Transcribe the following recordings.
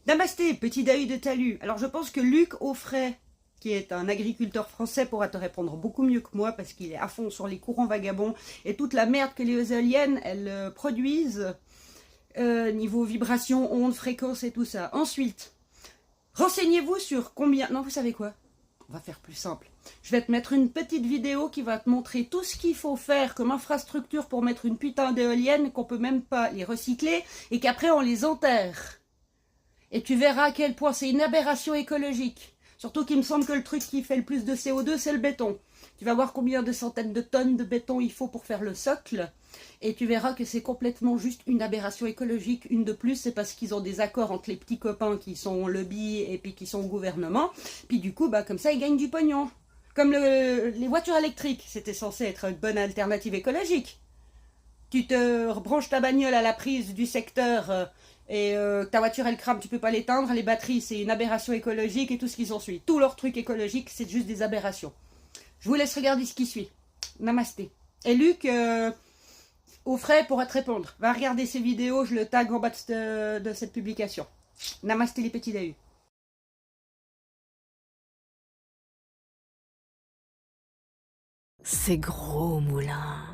Namasté, petit Dahu de Talus. Alors je pense que Luc Auffray, qui est un agriculteur français, pourra te répondre beaucoup mieux que moi parce qu'il est à fond sur les courants vagabonds et toute la merde que les éoliennes elles produisent niveau vibration, ondes, fréquences et tout ça. Ensuite, renseignez-vous sur combien... Non, vous savez quoi? On va faire plus simple. Je vais te mettre une petite vidéo qui va te montrer tout ce qu'il faut faire comme infrastructure pour mettre une putain d'éolienne, qu'on peut même pas les recycler et qu'après on les enterre. Et tu verras à quel point c'est une aberration écologique. Surtout qu'il me semble que le truc qui fait le plus de CO2, c'est le béton. Tu vas voir combien de centaines de tonnes de béton il faut pour faire le socle. Et tu verras que c'est complètement juste une aberration écologique. Une de plus, c'est parce qu'ils ont des accords entre les petits copains qui sont au lobby et puis qui sont au gouvernement. Puis du coup, comme ça, ils gagnent du pognon. Comme les voitures électriques, c'était censé être une bonne alternative écologique. Tu te branches ta bagnole à la prise du secteur et ta voiture elle crame, tu peux pas l'éteindre. Les batteries, c'est une aberration écologique et tout ce qui s'ensuit. Tous leurs trucs écologiques, c'est juste des aberrations. Je vous laisse regarder ce qui suit. Namasté. Et Luc Auffray pourra te répondre. Va regarder ces vidéos, je le tag en bas de cette publication. Namasté les petits Dahus. Ces gros moulins.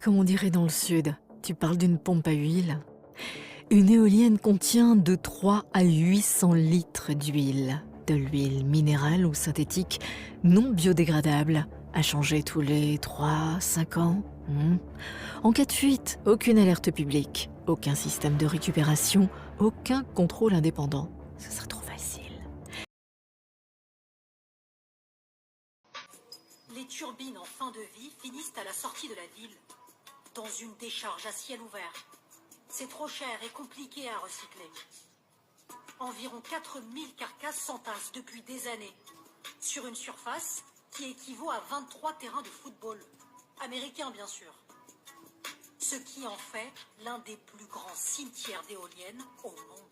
Comme on dirait dans le sud, tu parles d'une pompe à huile. Une éolienne contient de 3 à 800 litres d'huile. De l'huile minérale ou synthétique non biodégradable, à changer tous les 3-5 ans. En cas de fuite, aucune alerte publique, aucun système de récupération, aucun contrôle indépendant. Ce serait trop facile. Les turbines en fin de vie finissent à la sortie de la ville, dans une décharge à ciel ouvert. C'est trop cher et compliqué à recycler. Environ 4000 carcasses s'entassent depuis des années, sur une surface qui équivaut à 23 terrains de football, américains bien sûr. Ce qui en fait l'un des plus grands cimetières d'éoliennes au monde.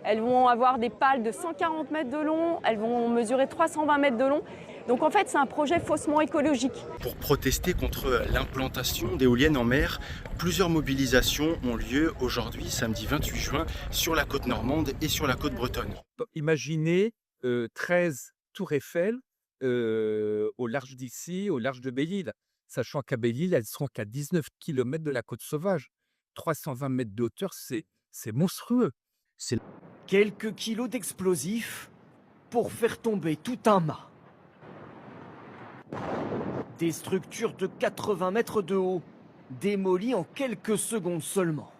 Elles vont avoir des pales de 140 mètres de long, elles vont mesurer 320 mètres de long. Donc en fait, c'est un projet faussement écologique. Pour protester contre l'implantation d'éoliennes en mer, plusieurs mobilisations ont lieu aujourd'hui, samedi 28 juin, sur la côte normande et sur la côte bretonne. Imaginez 13 tours Eiffel au large d'ici, au large de Belle-Île, sachant qu'à Belle-Île, elles seront qu'à 19 km de la côte sauvage. 320 mètres de hauteur, c'est monstrueux. Quelques kilos d'explosifs pour faire tomber tout un mât. Des structures de 80 mètres de haut, démolies en quelques secondes seulement.